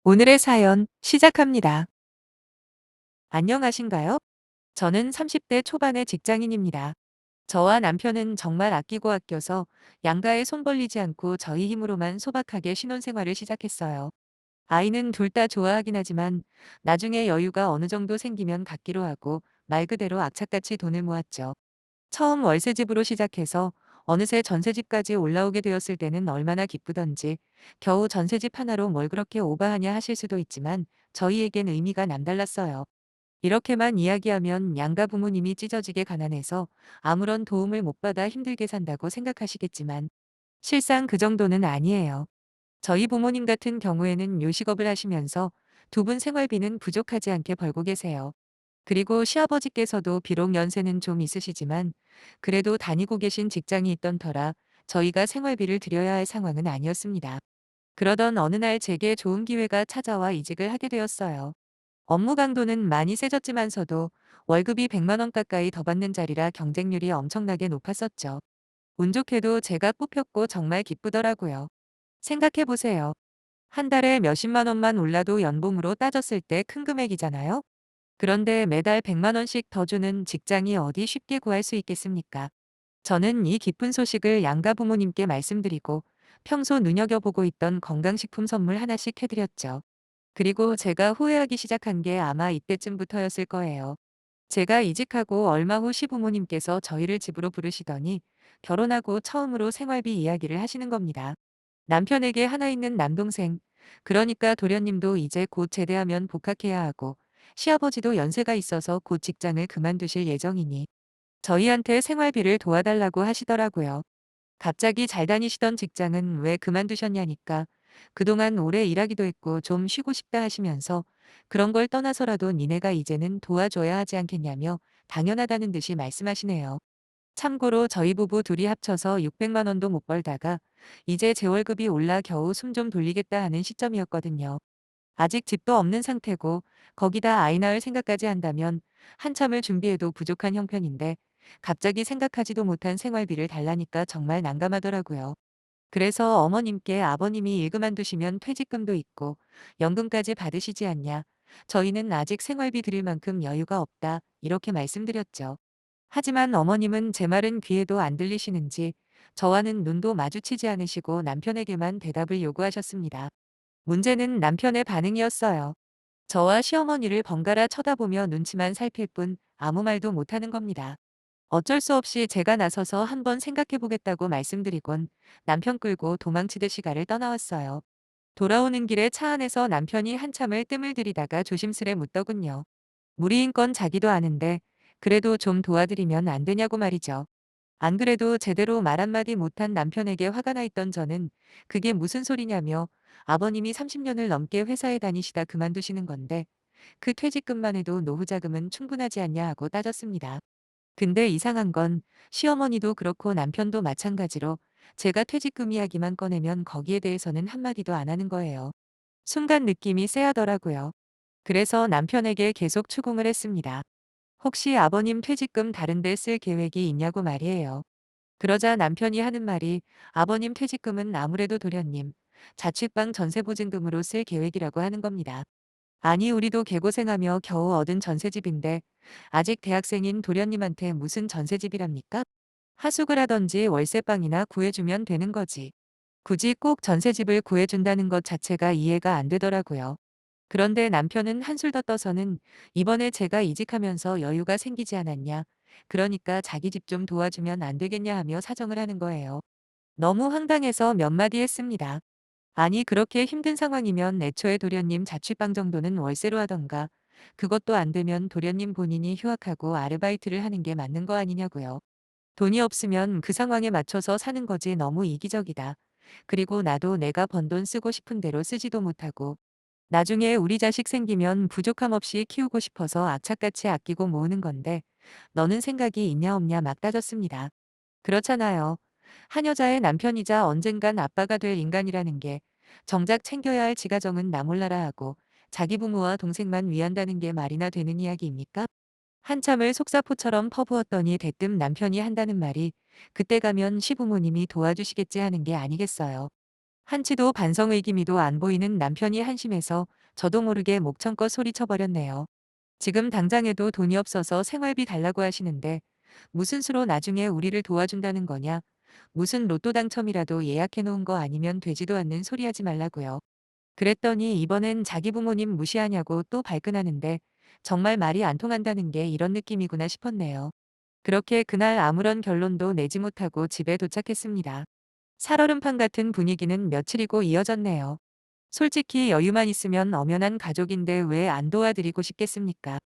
오늘의 사연 시작합니다. 안녕하신가요? 저는 30대 초반의 직장인입니다. 저와 남편은 정말 아끼고 아껴서 양가에 손 벌리지 않고 저희 힘으로만 소박하게 신혼생활을 시작했어요. 아이는 둘 다 좋아하긴 하지만 나중에 여유가 어느 정도 생기면 갖기로 하고 말 그대로 악착같이 돈을 모았죠. 처음 월세집으로 시작해서 어느새 전세집까지 올라오게 되었을 때는 얼마나 기쁘던지 겨우 전세집 하나로 뭘 그렇게 오바하냐 하실 수도 있지만 저희에겐 의미가 남달랐어요. 이렇게만 이야기하면 양가 부모님이 찢어지게 가난해서 아무런 도움을 못 받아 힘들게 산다고 생각하시겠지만 실상 그 정도는 아니에요. 저희 부모님 같은 경우에는 요식업을 하시면서 두 분 생활비는 부족하지 않게 벌고 계세요. 그리고 시아버지께서도 비록 연세는 좀 있으시지만 그래도 다니고 계신 직장이 있던 터라 저희가 생활비를 드려야 할 상황은 아니었습니다. 그러던 어느 날 제게 좋은 기회가 찾아와 이직을 하게 되었어요. 업무 강도는 많이 세졌지만서도 월급이 100만 원 가까이 더 받는 자리라 경쟁률이 엄청나게 높았었죠. 운 좋게도 제가 뽑혔고 정말 기쁘더라고요. 생각해 보세요. 한 달에 몇십만 원만 올라도 연봉으로 따졌을 때 큰 금액이잖아요. 그런데 매달 100만 원씩 더 주는 직장이 어디 쉽게 구할 수 있겠습니까? 저는 이 기쁜 소식을 양가 부모님께 말씀드리고 평소 눈여겨보고 있던 건강식품 선물 하나씩 해드렸죠. 그리고 제가 후회하기 시작한 게 아마 이때쯤부터였을 거예요. 제가 이직하고 얼마 후 시부모님께서 저희를 집으로 부르시더니 결혼하고 처음으로 생활비 이야기를 하시는 겁니다. 남편에게 하나 있는 남동생, 그러니까 도련님도 이제 곧 제대하면 복학해야 하고 시아버지도 연세가 있어서 곧 직장을 그만두실 예정이니 저희한테 생활비를 도와달라고 하시더라고요. 갑자기 잘 다니시던 직장은 왜 그만두셨냐니까 그동안 오래 일하기도 했고 좀 쉬고 싶다 하시면서 그런 걸 떠나서라도 니네가 이제는 도와줘야 하지 않겠냐며 당연하다는 듯이 말씀하시네요. 참고로 저희 부부 둘이 합쳐서 600만 원도 못 벌다가 이제 제 월급이 올라 겨우 숨 좀 돌리겠다 하는 시점이었거든요. 아직 집도 없는 상태고 거기다 아이 낳을 생각까지 한다면 한참을 준비해도 부족한 형편인데 갑자기 생각하지도 못한 생활비를 달라니까 정말 난감하더라고요. 그래서 어머님께 아버님이 일 그만두시면 퇴직금도 있고 연금까지 받으시지 않냐. 저희는 아직 생활비 드릴 만큼 여유가 없다. 이렇게 말씀드렸죠. 하지만 어머님은 제 말은 귀에도 안 들리시는지 저와는 눈도 마주치지 않으시고 남편에게만 대답을 요구하셨습니다. 문제는 남편의 반응이었어요. 저와 시어머니를 번갈아 쳐다보며 눈치만 살필 뿐 아무 말도 못하는 겁니다. 어쩔 수 없이 제가 나서서 한번 생각해 보겠다고 말씀드리곤 남편 끌고 도망치듯 시가를 떠나왔어요. 돌아오는 길에 차 안에서 남편이 한참을 뜸을 들이다가 조심스레 묻더군요. 무리인 건 자기도 아는데 그래도 좀 도와드리면 안 되냐고 말이죠. 안 그래도 제대로 말 한마디 못한 남편에게 화가 나 있던 저는 그게 무슨 소리냐며 아버님이 30년을 넘게 회사에 다니시다 그만두시는 건데 그 퇴직금만 해도 노후 자금은 충분하지 않냐 하고 따졌습니다. 근데 이상한 건 시어머니도 그렇고 남편도 마찬가지로 제가 퇴직금 이야기만 꺼내면 거기에 대해서는 한마디도 안 하는 거예요. 순간 느낌이 쎄하더라고요. 그래서 남편에게 계속 추궁을 했습니다. 혹시 아버님 퇴직금 다른 데 쓸 계획이 있냐고 말이에요. 그러자 남편이 하는 말이 아버님 퇴직금은 아무래도 도련님, 자취방 전세보증금으로 쓸 계획이라고 하는 겁니다. 아니 우리도 개고생하며 겨우 얻은 전세집인데 아직 대학생인 도련님한테 무슨 전세집이랍니까? 하숙을 하던지 월세방이나 구해주면 되는 거지. 굳이 꼭 전세집을 구해준다는 것 자체가 이해가 안 되더라고요. 그런데 남편은 한술 더 떠서는 이번에 제가 이직하면서 여유가 생기지 않았냐. 그러니까 자기 집 좀 도와주면 안 되겠냐 하며 사정을 하는 거예요. 너무 황당해서 몇 마디 했습니다. 아니 그렇게 힘든 상황이면 애초에 도련님 자취방 정도는 월세로 하던가 그것도 안 되면 도련님 본인이 휴학하고 아르바이트를 하는 게 맞는 거 아니냐고요. 돈이 없으면 그 상황에 맞춰서 사는 거지 너무 이기적이다. 그리고 나도 내가 번 돈 쓰고 싶은 대로 쓰지도 못하고 나중에 우리 자식 생기면 부족함 없이 키우고 싶어서 악착같이 아끼고 모으는 건데 너는 생각이 있냐 없냐 막 따졌습니다. 그렇잖아요. 한 여자의 남편이자 언젠간 아빠가 될 인간이라는 게 정작 챙겨야 할 지가정은 나 몰라라 하고 자기 부모와 동생만 위한다는 게 말이나 되는 이야기입니까? 한참을 속사포처럼 퍼부었더니 대뜸 남편이 한다는 말이 그때 가면 시부모님이 도와주시겠지 하는 게 아니겠어요. 한치도 반성의기미도 안 보이는 남편이 한심해서 저도 모르게 목청껏 소리쳐버렸네요. 지금 당장에도 돈이 없어서 생활비 달라고 하시는데 무슨 수로 나중에 우리를 도와준다는 거냐? 무슨 로또 당첨이라도 예약해 놓은 거 아니면 되지도 않는 소리 하지 말라고요. 그랬더니 이번엔 자기 부모님 무시하냐고 또 발끈하는데 정말 말이 안 통한다는 게 이런 느낌이구나 싶었네요. 그렇게 그날 아무런 결론도 내지 못하고 집에 도착했습니다. 살얼음판 같은 분위기는 며칠이고 이어졌네요. 솔직히 여유만 있으면 엄연한 가족인데 왜 안 도와드리고 싶겠습니까?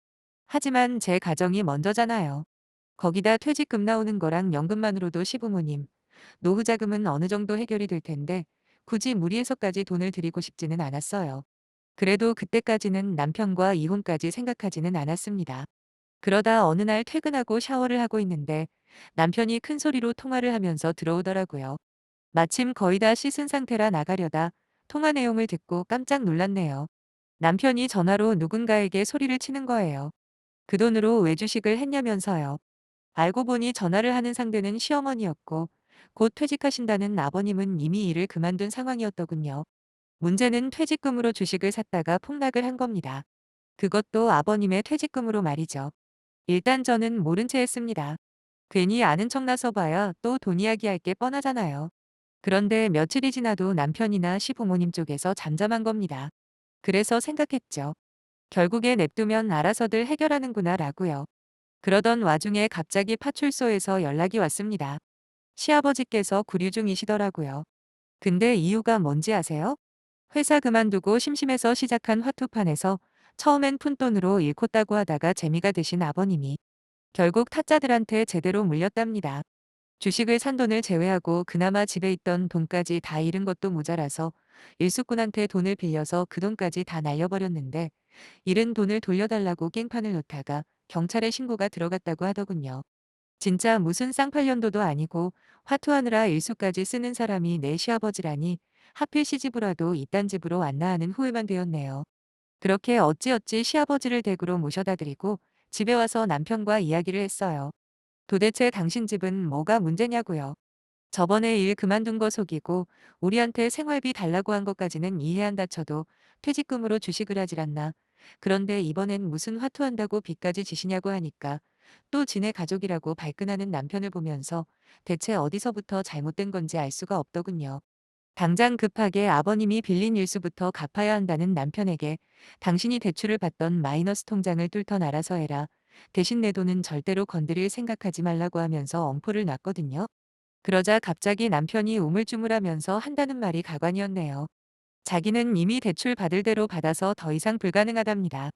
하지만 제 가정이 먼저잖아요. 거기다 퇴직금 나오는 거랑 연금만으로도 시부모님, 노후 자금은 어느 정도 해결이 될 텐데 굳이 무리해서까지 돈을 드리고 싶지는 않았어요. 그래도 그때까지는 남편과 이혼까지 생각하지는 않았습니다. 그러다 어느 날 퇴근하고 샤워를 하고 있는데 남편이 큰 소리로 통화를 하면서 들어오더라고요. 마침 거의 다 씻은 상태라 나가려다 통화 내용을 듣고 깜짝 놀랐네요. 남편이 전화로 누군가에게 소리를 치는 거예요. 그 돈으로 왜 주식을 했냐면서요. 알고 보니 전화를 하는 상대는 시어머니였고 곧 퇴직하신다는 아버님은 이미 일을 그만둔 상황이었더군요. 문제는 퇴직금으로 주식을 샀다가 폭락을 한 겁니다. 그것도 아버님의 퇴직금으로 말이죠. 일단 저는 모른 채 했습니다. 괜히 아는 척 나서 봐야 또 돈 이야기할 게 뻔하잖아요. 그런데 며칠이 지나도 남편이나 시부모님 쪽에서 잠잠한 겁니다. 그래서 생각했죠. 결국에 냅두면 알아서들 해결하는구나 라고요. 그러던 와중에 갑자기 파출소에서 연락이 왔습니다. 시아버지께서 구류 중이시더라고요. 근데 이유가 뭔지 아세요? 회사 그만두고 심심해서 시작한 화투판에서 처음엔 푼돈으로 잃고 따고 하다가 재미가 드신 아버님이 결국 타짜들한테 제대로 물렸답니다. 주식을 산 돈을 제외하고 그나마 집에 있던 돈까지 다 잃은 것도 모자라서 일수꾼한테 돈을 빌려서 그 돈까지 다 날려버렸는데 잃은 돈을 돌려달라고 깽판을 놓다가 경찰에 신고가 들어갔다고 하더군요. 진짜 무슨 쌍팔년도도 아니고 화투하느라 일수까지 쓰는 사람이 내 시아버지라니 하필 시집으로라도 이딴 집으로 왔나 하는 후회만 되었네요. 그렇게 어찌어찌 시아버지를 댁으로 모셔다 드리고 집에 와서 남편과 이야기를 했어요. 도대체 당신 집은 뭐가 문제냐고요. 저번에 일 그만둔 거 속이고 우리한테 생활비 달라고 한 것까지는 이해한다 쳐도 퇴직금으로 주식을 하질 않나. 그런데 이번엔 무슨 화투한다고 빚까지 지시냐고 하니까 또 지네 가족이라고 발끈하는 남편을 보면서 대체 어디서부터 잘못된 건지 알 수가 없더군요. 당장 급하게 아버님이 빌린 일수부터 갚아야 한다는 남편에게 당신이 대출을 받던 마이너스 통장을 뚫던 알아서 해라. 대신 내 돈은 절대로 건드릴 생각하지 말라고 하면서 엄포를 놨거든요. 그러자 갑자기 남편이 우물쭈물하면서 한다는 말이 가관이었네요. 자기는 이미 대출 받을 대로 받아서 더 이상 불가능하답니다.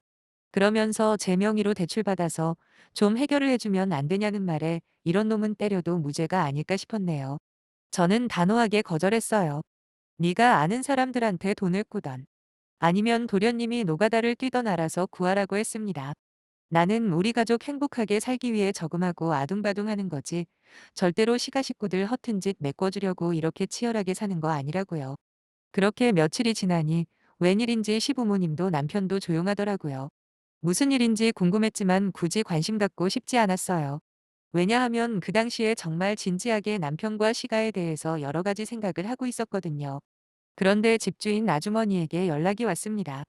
그러면서 제 명의로 대출받아서 좀 해결을 해주면 안 되냐는 말에 이런 놈은 때려도 무죄가 아닐까 싶었네요. 저는 단호하게 거절했어요. 네가 아는 사람들한테 돈을 꾸던 아니면 도련님이 노가다를 뛰던 알아서 구하라고 했습니다. 나는 우리 가족 행복하게 살기 위해 저금하고 아둥바둥하는 거지. 절대로 시가 식구들 허튼 짓 메꿔주려고 이렇게 치열하게 사는 거 아니라고요. 그렇게 며칠이 지나니 웬일인지 시부모님도 남편도 조용하더라고요. 무슨 일인지 궁금했지만 굳이 관심 갖고 싶지 않았어요. 왜냐하면 그 당시에 정말 진지하게 남편과 시가에 대해서 여러 가지 생각을 하고 있었거든요. 그런데 집주인 아주머니에게 연락이 왔습니다.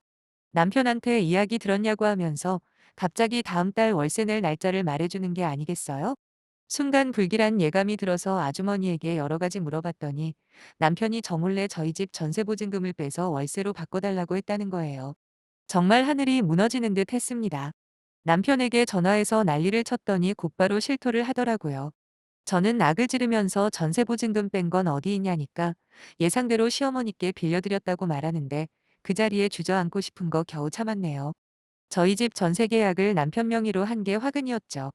남편한테 이야기 들었냐고 하면서 갑자기 다음 달 월세 낼 날짜를 말해주는 게 아니겠어요? 순간 불길한 예감이 들어서 아주머니에게 여러 가지 물어봤더니 남편이 저 몰래 저희 집 전세보증금을 빼서 월세로 바꿔달라고 했다는 거예요. 정말 하늘이 무너지는 듯 했습니다. 남편에게 전화해서 난리를 쳤더니 곧바로 실토를 하더라고요. 저는 악을 지르면서 전세보증금 뺀 건 어디 있냐니까 예상대로 시어머니께 빌려드렸다고 말하는데 그 자리에 주저앉고 싶은 거 겨우 참았네요. 저희 집 전세 계약을 남편 명의로 한 게 화근이었죠.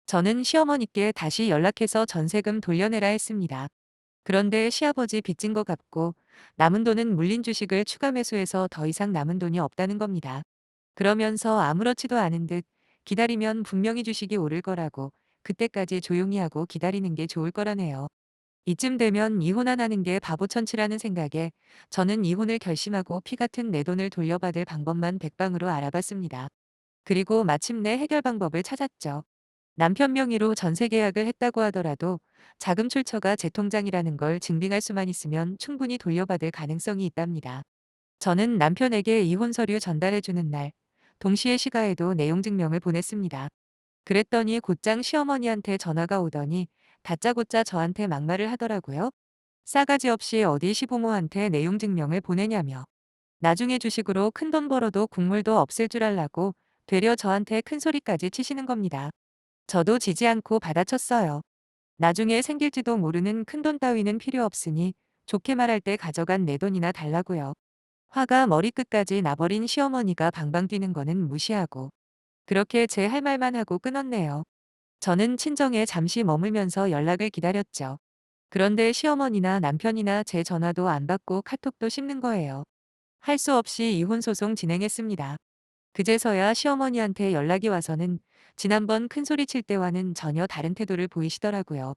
저는 시어머니께 다시 연락해서 전세금 돌려내라 했습니다. 그런데 시아버지 빚진 거 갚고 남은 돈은 물린 주식을 추가 매수해서 더 이상 남은 돈이 없다는 겁니다. 그러면서 아무렇지도 않은 듯 기다리면 분명히 주식이 오를 거라고 그때까지 조용히 하고 기다리는 게 좋을 거라네요. 이쯤 되면 이혼 안 하는 게 바보천치라는 생각에 저는 이혼을 결심하고 피 같은 내 돈을 돌려받을 방법만 백방으로 알아봤습니다. 그리고 마침내 해결 방법을 찾았죠. 남편 명의로 전세 계약을 했다고 하더라도 자금 출처가 제 통장이라는 걸 증빙할 수만 있으면 충분히 돌려받을 가능성이 있답니다. 저는 남편에게 이혼 서류 전달해주는 날, 동시에 시가에도 내용 증명을 보냈습니다. 그랬더니 곧장 시어머니한테 전화가 오더니 다짜고짜 저한테 막말을 하더라고요. 싸가지 없이 어디 시부모한테 내용 증명을 보내냐며. 나중에 주식으로 큰돈 벌어도 국물도 없을 줄 알라고 되려 저한테 큰 소리까지 치시는 겁니다. 저도 지지 않고 받아쳤어요. 나중에 생길지도 모르는 큰돈 따위는 필요 없으니 좋게 말할 때 가져간 내 돈이나 달라고요. 화가 머리끝까지 나버린 시어머니가 방방 뛰는 거는 무시하고 그렇게 제 할 말만 하고 끊었네요. 저는 친정에 잠시 머물면서 연락을 기다렸죠. 그런데 시어머니나 남편이나 제 전화도 안 받고 카톡도 씹는 거예요. 할 수 없이 이혼 소송 진행했습니다. 그제서야 시어머니한테 연락이 와서는 지난번 큰소리 칠 때와는 전혀 다른 태도를 보이시더라고요.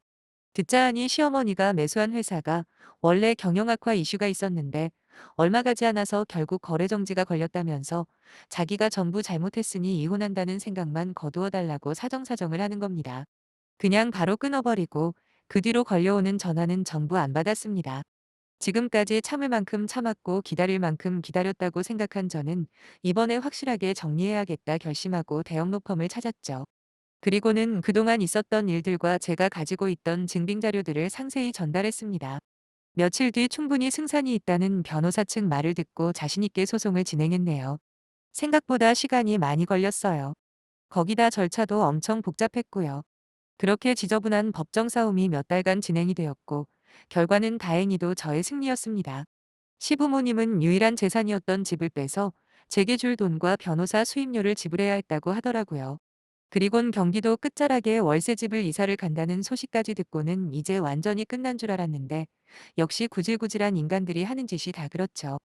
듣자 하니 시어머니가 매수한 회사가 원래 경영 악화 이슈가 있었는데 얼마 가지 않아서 결국 거래 정지가 걸렸다면서 자기가 전부 잘못했으니 이혼한다는 생각만 거두어 달라고 사정사정을 하는 겁니다. 그냥 바로 끊어버리고 그 뒤로 걸려오는 전화는 전부 안 받았습니다. 지금까지 참을 만큼 참았고 기다릴 만큼 기다렸다고 생각한 저는 이번에 확실하게 정리해야겠다 결심하고 대형 로펌을 찾았죠. 그리고는 그동안 있었던 일들과 제가 가지고 있던 증빙 자료들을 상세히 전달했습니다. 며칠 뒤 충분히 승산이 있다는 변호사 측 말을 듣고 자신있게 소송을 진행했네요. 생각보다 시간이 많이 걸렸어요. 거기다 절차도 엄청 복잡했고요. 그렇게 지저분한 법정 싸움이 몇 달간 진행이 되었고, 결과는 다행히도 저의 승리였습니다. 시부모님은 유일한 재산이었던 집을 빼서 제게 줄 돈과 변호사 수임료를 지불해야 했다고 하더라고요. 그리곤 경기도 끝자락에 월세집을 이사를 간다는 소식까지 듣고는 이제 완전히 끝난 줄 알았는데 역시 구질구질한 인간들이 하는 짓이 다 그렇죠.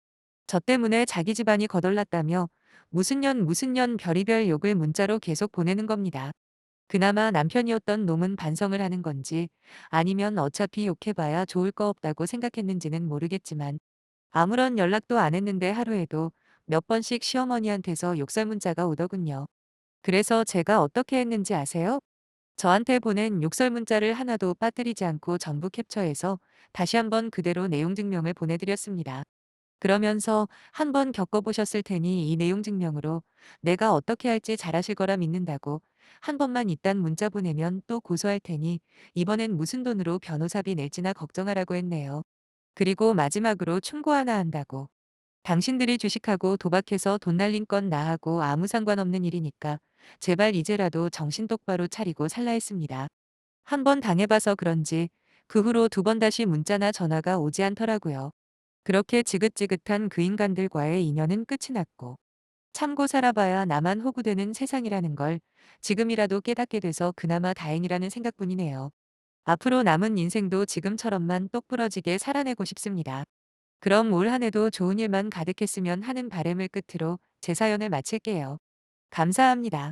저 때문에 자기 집안이 거덜났다며 무슨 년 별의별 욕을 문자로 계속 보내는 겁니다. 그나마 남편이었던 놈은 반성을 하는 건지 아니면 어차피 욕해봐야 좋을 거 없다고 생각했는지는 모르겠지만 아무런 연락도 안 했는데 하루에도 몇 번씩 시어머니한테서 욕설 문자가 오더군요. 그래서 제가 어떻게 했는지 아세요? 저한테 보낸 욕설 문자를 하나도 빠뜨리지 않고 전부 캡처해서 다시 한번 그대로 내용 증명을 보내드렸습니다. 그러면서 한번 겪어보셨을 테니 이 내용 증명으로 내가 어떻게 할지 잘하실 거라 믿는다고 한 번만 이딴 문자 보내면 또 고소할 테니 이번엔 무슨 돈으로 변호사비 낼지나 걱정하라고 했네요. 그리고 마지막으로 충고 하나 한다고. 당신들이 주식하고 도박해서 돈 날린 건 나하고 아무 상관없는 일이니까 제발 이제라도 정신 똑바로 차리고 살라 했습니다. 한 번 당해봐서 그런지 그 후로 두 번 다시 문자나 전화가 오지 않더라고요. 그렇게 지긋지긋한 그 인간들과의 인연은 끝이 났고 참고 살아봐야 나만 호구되는 세상이라는 걸 지금이라도 깨닫게 돼서 그나마 다행이라는 생각뿐이네요. 앞으로 남은 인생도 지금처럼만 똑부러지게 살아내고 싶습니다. 그럼 올 한 해도 좋은 일만 가득했으면 하는 바람을 끝으로 제 사연을 마칠게요. 감사합니다.